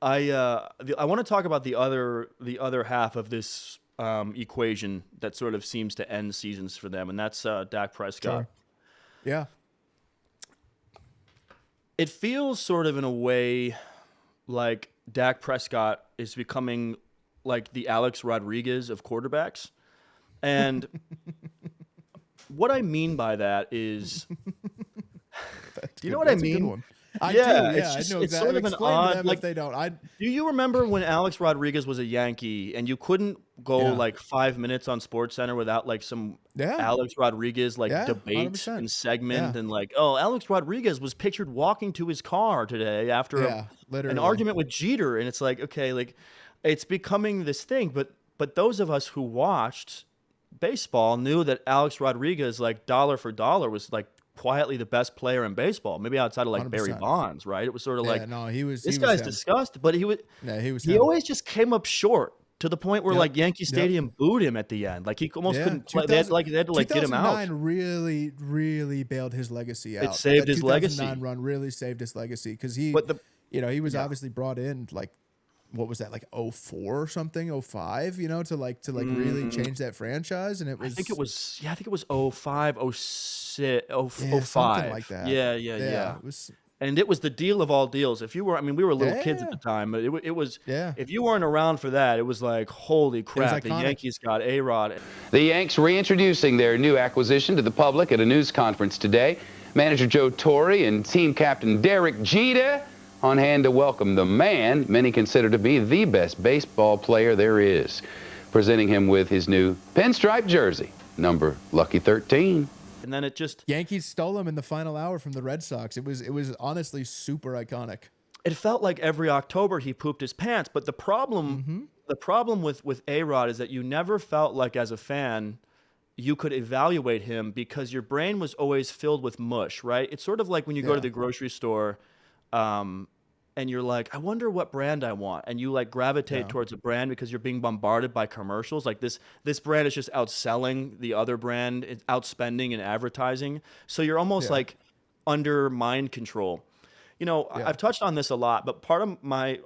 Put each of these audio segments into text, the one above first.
I want to talk about the other half of this equation that sort of seems to end seasons for them, and that's Dak Prescott. Sure. Yeah. It feels sort of in a way like Dak Prescott is becoming like the Alex Rodriguez of quarterbacks. And what I mean by that is, That's do you know good. what I That's a good mean? one. I Yeah, do. Yeah, it's I just know it's exactly. sort of an Explain to odd them like. if they don't. Do you remember when Alex Rodriguez was a Yankee and you couldn't go Yeah. like 5 minutes on SportsCenter without like some Yeah. Alex Rodriguez like Yeah. debate 100%. and segment Yeah. and like, oh, Alex Rodriguez was pictured walking to his car today after Yeah. an Literally. argument with Jeter, and it's like, okay, like it's becoming this thing, but those of us who watched baseball knew that Alex Rodriguez, like dollar for dollar, was like quietly the best player in baseball, maybe outside of like Barry 100%. Bonds, right? It was sort of Yeah. like No, he was this guy's him. disgusted, but Yeah, he was he him. always just came up short to the point where Yep. like Yankee Yep. Stadium booed him at the end. Like he almost Yeah. couldn't play. They had to get him out. 2009 really, really bailed his legacy out. It saved That his 2009 legacy. run really saved his legacy because he, But the he was yeah. obviously brought in like, what was that, like 04 or something, 05, to really change that franchise. And it was, I think it was 05, 06, yeah, something 05. like that. Yeah. It was, And it was the deal of all deals. If you were, I mean, we were little kids at yeah, the time, but it was, yeah. if you weren't around for that, it was like, holy crap, the iconic. Yankees got A-Rod. The Yanks reintroducing their new acquisition to the public at a news conference today. Manager Joe Torre and team captain Derek Jeter on hand to welcome the man many consider to be the best baseball player there is, presenting him with his new pinstripe jersey, number lucky 13. And then it just, Yankees stole him in the final hour from the Red Sox. It was honestly super iconic. it felt like every October he pooped his pants. But the problem with A-Rod is that you never felt like as a fan you could evaluate him because your brain was always filled with mush, right? It's sort of like when you go to Yeah. the grocery store and you're like, I wonder what brand I want. And you like gravitate Yeah. towards a brand because you're being bombarded by commercials. Like this brand is just outselling the other brand, it's outspending in advertising. So you're almost Yeah. like under mind control. Yeah. I've touched on this a lot, but part of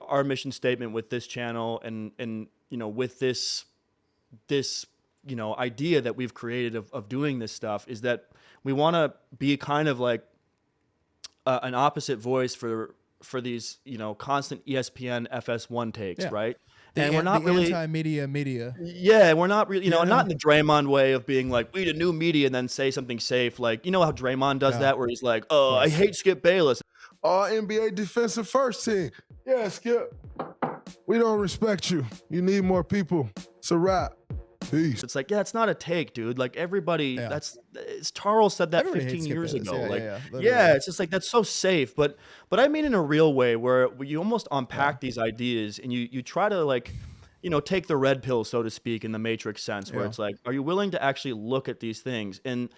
our mission statement with this channel and with this idea that we've created of doing this stuff is that we want to be kind of like an opposite voice for these constant ESPN FS1 takes, Yeah. right? The And we're not really media. yeah, we're not really, Yeah. not in the Draymond way of being like, we the new media and then say something safe. Like, you know how Draymond does Yeah. that where he's like, oh, I Yes. hate Skip Bayless. All NBA defensive first team. Yeah, Skip. We don't respect you. You need more people. It's a wrap. Peace. It's like, yeah, it's not a take, dude. Like everybody, Yeah. Charles said that Everybody hates 15 Skip years Bayless. ago. Yeah, Like, yeah, yeah, literally. it's just like that's so safe. But I mean in a real way where you almost unpack these ideas and you try to like, take the red pill, so to speak, in the Matrix sense, where Yeah. it's like, are you willing to actually look at these things? And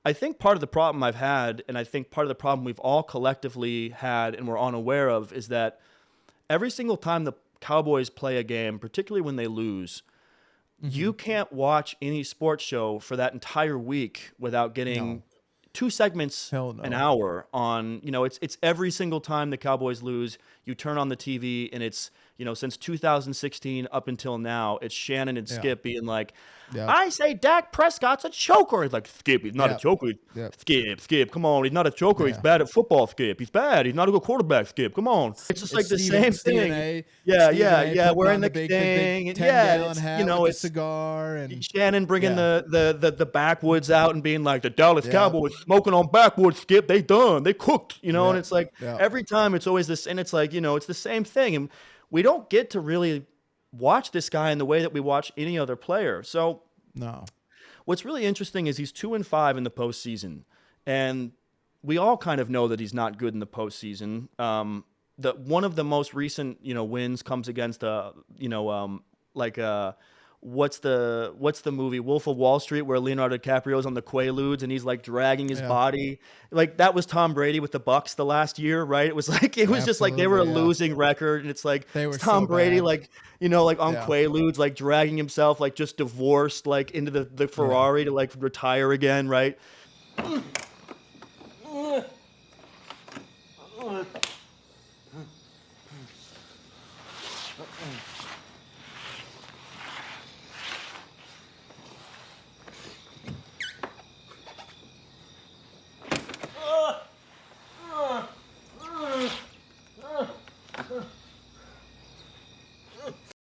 I think part of the problem I've had, and I think part of the problem we've all collectively had and we're unaware of, is that every single time the Cowboys play a game, particularly when they lose, you can't watch any sports show for that entire week without getting No. 2 segments Hell no. an hour on, it's every single time the Cowboys lose, you turn on the TV and it's, since 2016 up until now, it's Shannon and Skip being like, Yeah. I say Dak Prescott's a choker. He's like, Skip, he's not a Yeah. choker. Yeah. Skip, come on. He's not a choker. He's Yeah. bad at football, Skip. He's bad. He's not a good quarterback, Skip. Come on. It's just like the Stephen same thing. A. Yeah, Stephen A. putting wearing on the big thing. 10-gallon It's, hat with a it's cigar and Shannon bringing Yeah. the backwoods out and being like, the Dallas Yeah. Cowboys smoking on backwoods, Skip. They done. They cooked, and Yeah. it's like Yeah. every time it's always this, and it's like, it's the same thing. And we don't get to really watch this guy in the way that we watch any other player. So no. what's really interesting is he's 2-5 in the postseason, and we all kind of know that he's not good in the postseason. One of the most recent, wins comes against what's the movie Wolf of Wall Street where Leonardo DiCaprio's on the Quaaludes and he's like dragging his Yeah. body, like that was Tom Brady with the Bucks the last year, right? It was like just like they were a Absolutely, yeah. losing record, and it's like They were it's Tom so Brady bad. like on Yeah. Quaaludes, like dragging himself, like just divorced, like into the Ferrari to like retire again, right?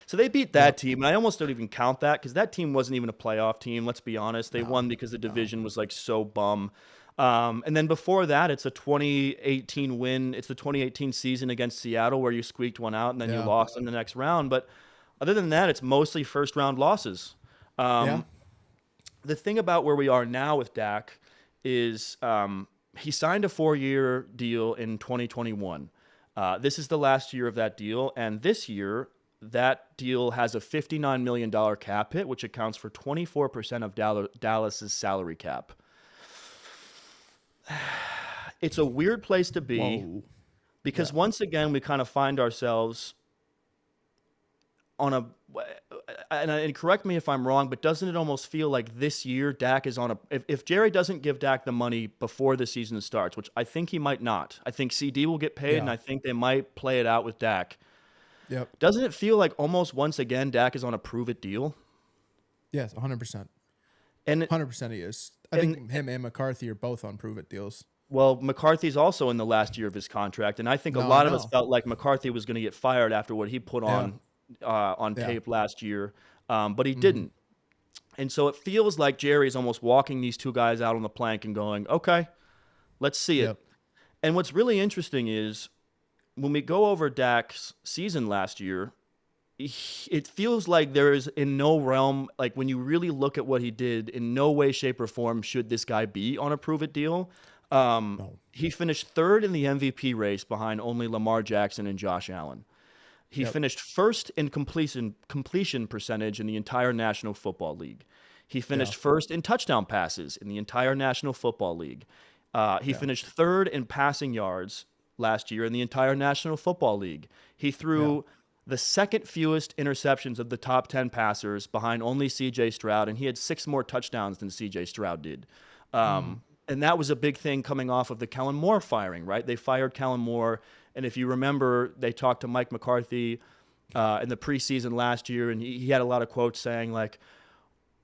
So they beat that team, and I almost don't even count that because that team wasn't even a playoff team. Let's be honest. They won because the division was like so bum. And then before that, it's a 2018 win. It's the 2018 season against Seattle where you squeaked one out and then you lost in the next round. But other than that, it's mostly first round losses. The thing about where we are now with Dak is he signed a 4-year deal in 2021. This is the last year of that deal. And this year, that deal has a $59 million cap hit, which accounts for 24% of Dallas's salary cap. It's a weird place to be because once again, we kind of find ourselves on a, and correct me if I'm wrong, but doesn't it almost feel like this year Dak is on a, if Jerry doesn't give Dak the money before the season starts, which I think he might not, I think CD will get paid and I think they might play it out with Dak. Yep. Doesn't it feel like almost once again Dak is on a prove it deal? Yes, 100%. And 100% he is. I think him and McCarthy are both on prove it deals. Well, McCarthy's also in the last year of his contract, and I think a lot of us felt like McCarthy was going to get fired after what he put on tape last year, but he didn't. And so it feels like Jerry's almost walking these two guys out on the plank and going, okay, let's see it. And what's really interesting is when we go over Dak's season last year, it feels like there is in no realm, like when you really look at what he did, in no way, shape, or form should this guy be on a prove-it deal. He finished third in the MVP race behind only Lamar Jackson and Josh Allen. He finished first in completion percentage in the entire National Football League. He finished first in touchdown passes in the entire National Football League. He finished third in passing yards last year in the entire National Football League. He threw the second fewest interceptions of the top 10 passers behind only C.J. Stroud, and he had 6 more touchdowns than C.J. Stroud did. And that was a big thing coming off of the Kellen Moore firing, right? They fired Kellen Moore, and if you remember, they talked to Mike McCarthy in the preseason last year, and he had a lot of quotes saying, like,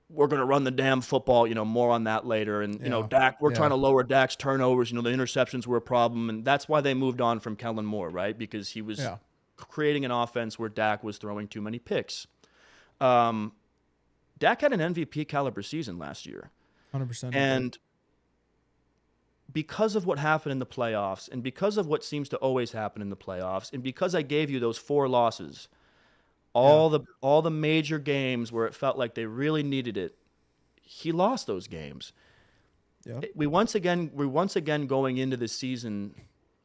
we're going to run the damn football, more on that later. And, Dak, we're trying to lower Dak's turnovers. The interceptions were a problem, and that's why they moved on from Kellen Moore, right? Because he was creating an offense where Dak was throwing too many picks. Dak had an MVP caliber season last year. 100%. And because of what happened in the playoffs and because of what seems to always happen in the playoffs and because I gave you those 4 losses, all the major games where it felt like they really needed it, he lost those games. Yeah. We're once again going into this season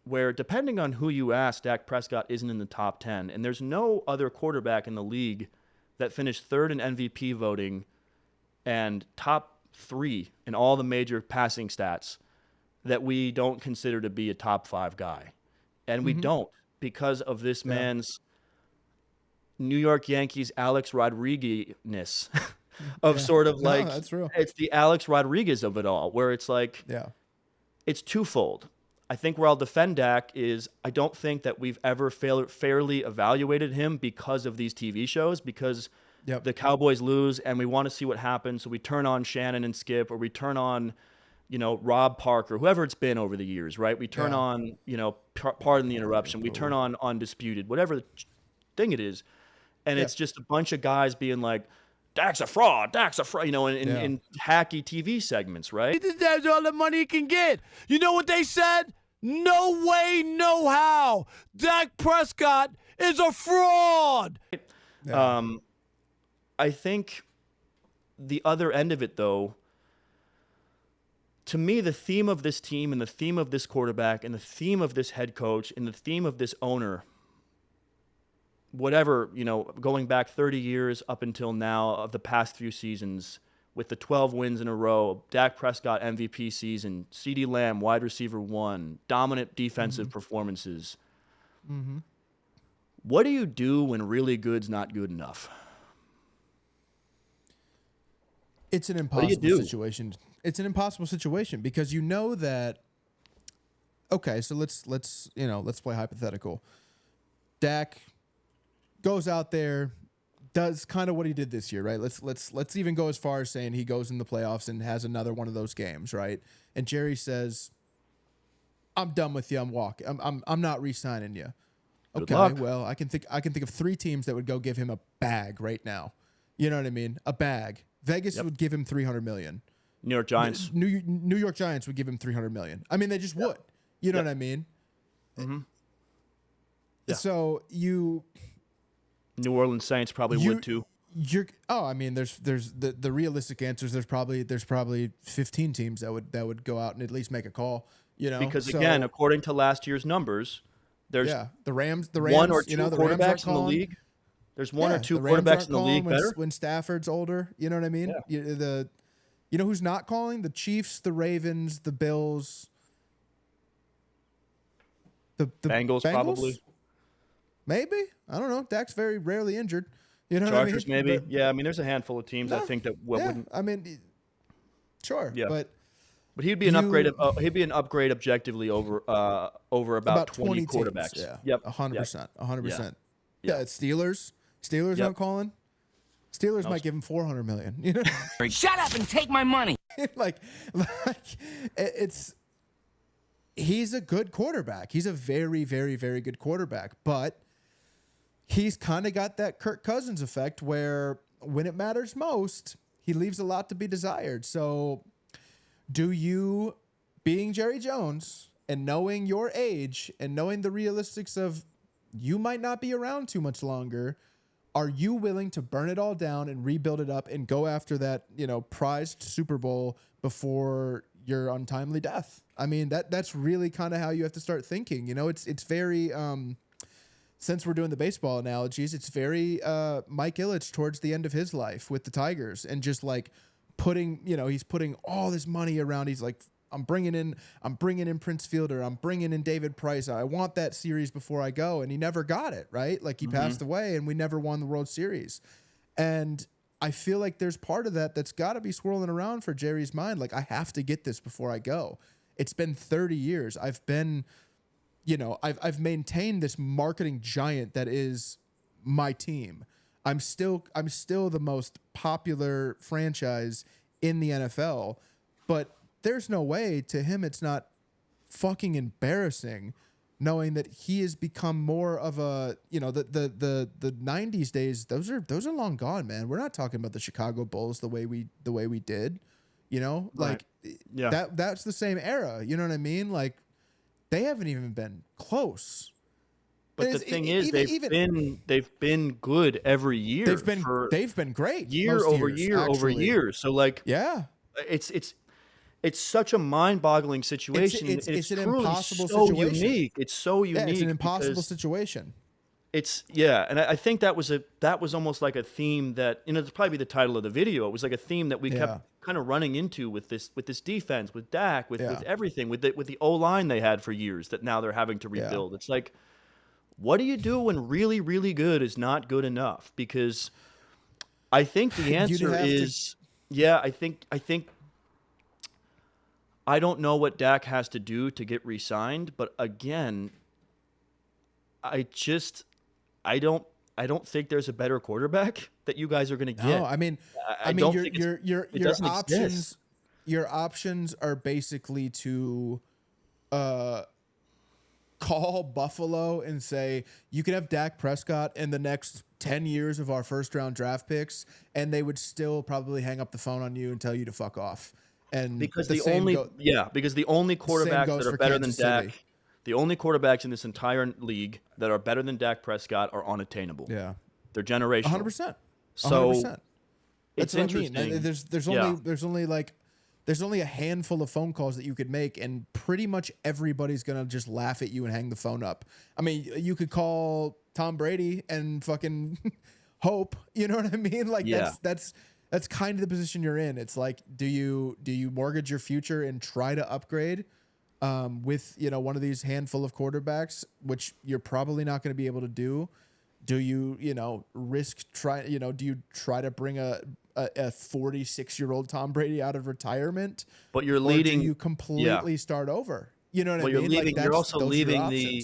where, depending on who you ask, Dak Prescott isn't in the top 10. And there's no other quarterback in the league that finished third in MVP voting and top 3 in all the major passing stats that we don't consider to be a top 5 guy. And we don't, because of this man's New York Yankees Alex Rodriguez-ness of sort of like, that's real. It's the Alex Rodriguez of it all, where it's like, it's twofold. I think where I'll defend Dak is I don't think that we've ever fairly evaluated him because of these TV shows, because the Cowboys lose and we want to see what happens. So we turn on Shannon and Skip, or we turn on, Rob Parker, whoever it's been over the years, right? We turn on, pardon the interruption. We turn on Undisputed, whatever the thing it is. And it's just a bunch of guys being like, Dak's a fraud, in hacky TV segments, right? He deserves all the money he can get. You know what they said? No way, no how. Dak Prescott is a fraud. I think the other end of it, though, to me, the theme of this team and the theme of this quarterback and the theme of this head coach and the theme of this owner, whatever, going back 30 years up until now of the past few seasons, with the 12 wins in a row, Dak Prescott MVP season, Ceedee Lamb wide receiver 1, dominant defensive performances. What do you do when really good's not good enough? It's an impossible situation. It's an impossible situation because you know that. Okay, so let's play hypothetical. Dak goes out there, does kind of what he did this year, right? Let's even go as far as saying he goes in the playoffs and has another one of those games, right? And Jerry says, "I'm done with you. I'm walking. I'm not re-signing you." Good Okay, luck. well, I can think of 3 teams that would go give him a bag right now. You know what I mean? A bag. Vegas would give him $300 million. New York Giants. New York Giants would give him $300 million. I mean, they just would. You know what I mean? Mm-hmm. Yeah. So New Orleans Saints probably would too. I mean, there's the realistic answers. There's probably 15 teams that would go out and at least make a call. You know, because again, according to last year's numbers, there's the Rams, one or two the quarterbacks in the league. There's one or two quarterbacks in the league better when Stafford's older. You know what I mean? Yeah. You know who's not calling? The Chiefs, the Ravens, the Bills, the Bengals probably. Maybe, I don't know. Dak's very rarely injured. You know Chargers what I mean? maybe. But, yeah, I mean, there's a handful of teams I think that wouldn't. I mean, sure. Yeah. But he'd be an upgrade. He'd be an upgrade objectively over about 20 quarterbacks. Teams, Yeah. Yep. 100%. 100%. Yeah. Steelers aren't calling. Steelers might give him $400 million. You know? Shut up and take my money. like he's a good quarterback. He's a very, very, very good quarterback. But he's kind of got that Kirk Cousins effect where when it matters most, he leaves a lot to be desired. So do you, being Jerry Jones and knowing your age and knowing the realistics of you might not be around too much longer, are you willing to burn it all down and rebuild it up and go after that, prized Super Bowl before your untimely death? I mean, that's really kind of how you have to start thinking. It's very since we're doing the baseball analogies, it's very Mike Ilitch towards the end of his life with the Tigers and just like he's putting all this money around. He's like, I'm bringing in Prince Fielder. I'm bringing in David Price. I want that series before I go. And he never got it, right? Like he passed away and we never won the World Series. And I feel like there's part of that's got to be swirling around for Jerry's mind. Like, I have to get this before I go. It's been 30 years. I've been, I've maintained this marketing giant that is my team. I'm still the most popular franchise in the NFL, but there's no way to him it's not fucking embarrassing knowing that he has become more of a, the 90s days, those are long gone, man. We're not talking about the Chicago Bulls the way we did, like that's the same era. You know what I mean? Like they haven't even been close. But the thing is, they've been good every year. They've been great year over year over year. So like, yeah, it's such a mind-boggling situation. It's an impossible situation. Unique. It's so unique. Yeah, it's an impossible situation. And I think that was almost like a theme that it'd probably be the title of the video. It was like a theme that we kept kind of running into with this defense, with Dak, with everything, with the O-line they had for years that now they're having to rebuild. It's like, what do you do when really, really good is not good enough? Because I think the answer is I think. I don't know what Dak has to do to get re-signed, but again, I don't think there's a better quarterback that you guys are going to get. No, I mean your options are basically to call Buffalo and say you can have Dak Prescott in the next 10 years of our first round draft picks, and they would still probably hang up the phone on you and tell you to fuck off. And because the only quarterbacks that are better than Dak, the only quarterbacks in this entire league that are better than Dak Prescott are unattainable. Yeah, they're generational. 100%. So 100%. It's interesting. I mean. There's only a handful of phone calls that you could make, and pretty much everybody's gonna just laugh at you and hang the phone up. I mean, you could call Tom Brady and fucking hope. You know what I mean? Like that's kind of the position you're in. It's like, do you mortgage your future and try to upgrade with one of these handful of quarterbacks, which you're probably not going to be able to do? Do you do you try to bring a 46-year-old Tom Brady out of retirement? But you're or leading. Do you completely start over? You know what I mean? You're leaving. Like you're also leaving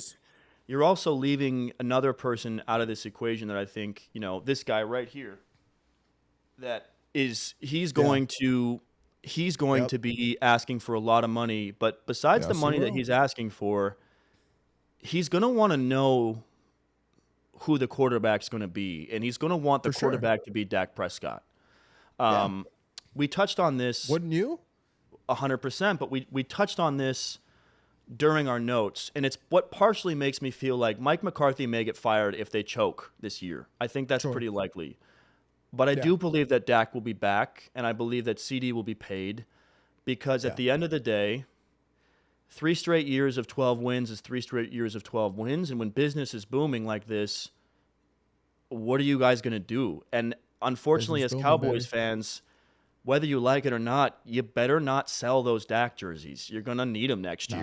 You're also leaving another person out of this equation that I think this guy right here. That is, he's going to be asking for a lot of money, but besides the money that he's asking for, he's going to want to know who the quarterback's going to be, and he's going to want the quarterback to be Dak Prescott. We touched on this. Wouldn't you? 100%, but we touched on this during our notes, and it's what partially makes me feel like Mike McCarthy may get fired if they choke this year. I think that's pretty likely. But I do believe that Dak will be back, and I believe that Ceedee will be paid because at the end of the day, 3 straight years of 12 wins is 3 straight years of 12 wins, and when business is booming like this, what are you guys going to do? And unfortunately, as Cowboys fans, whether you like it or not, you better not sell those Dak jerseys. You're going to need them next year.